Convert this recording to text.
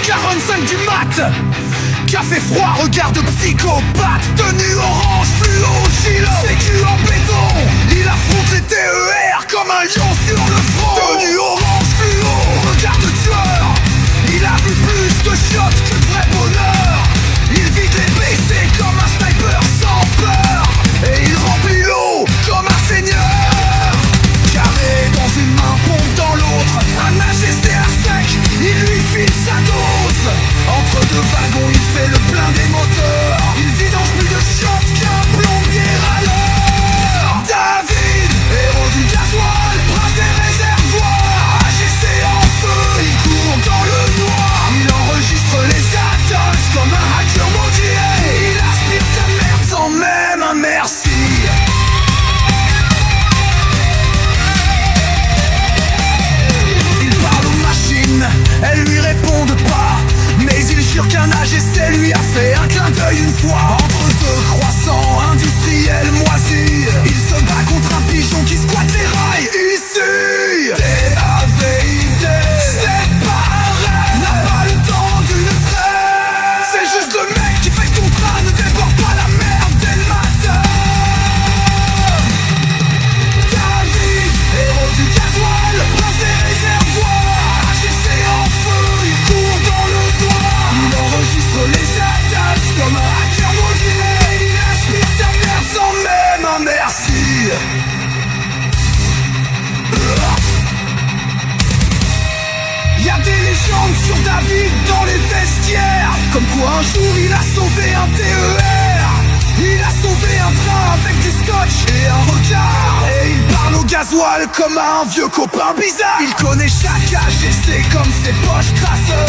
1h45 du mat. Café froid, regard de psychopathe. Tenue orange, fluo, gilet, sécu en béton. Il affronte les TER comme un lion sur le front. Tenue orange, fluo, regard de tueur. Il a vu plus de shots que de vrai bonheur. Il vide les BC comme un sniper sans peur. Et il remplit l'eau comme un seigneur. Carré dans une main, pompe dans l'autre. Un AGC à sec, il lui file sa dose. Entre deux wagons, il fait le plein des moteurs. Il vidange plus de shots qu'un plombier à l'heure. David, héros du gasoil, prince des réservoirs. AGC en feu, il court dans le noir. Il enregistre les attaques comme un hacker maudit. Et il aspire ta merde sans même un merci. Elles lui répondent pas, mais il jure qu'un AGC lui a fait un clin d'œil une fois. Entre deux croissants industriels moisis, il se bat contre un pigeon qui squatte les rails ici. DAVID, c'est pareil, n'a pas le temps d'une trêve. C'est juste le mec qui fait que ton train ne déborde pas la merde dès le matin. David, héros du gasoil, prince des réservoirs. Les attaques comme un hacker maudit. Il aspire ta merde sans même un merci. Y'a des légendes sur David dans les vestiaires. Comme quoi un jour il a sauvé un TER. Il a sauvé un train avec du scotch et un regard. Et il parle au gasoil comme à un vieux copain bizarre. Il connaît chaque AGC comme ses poches crasseuses.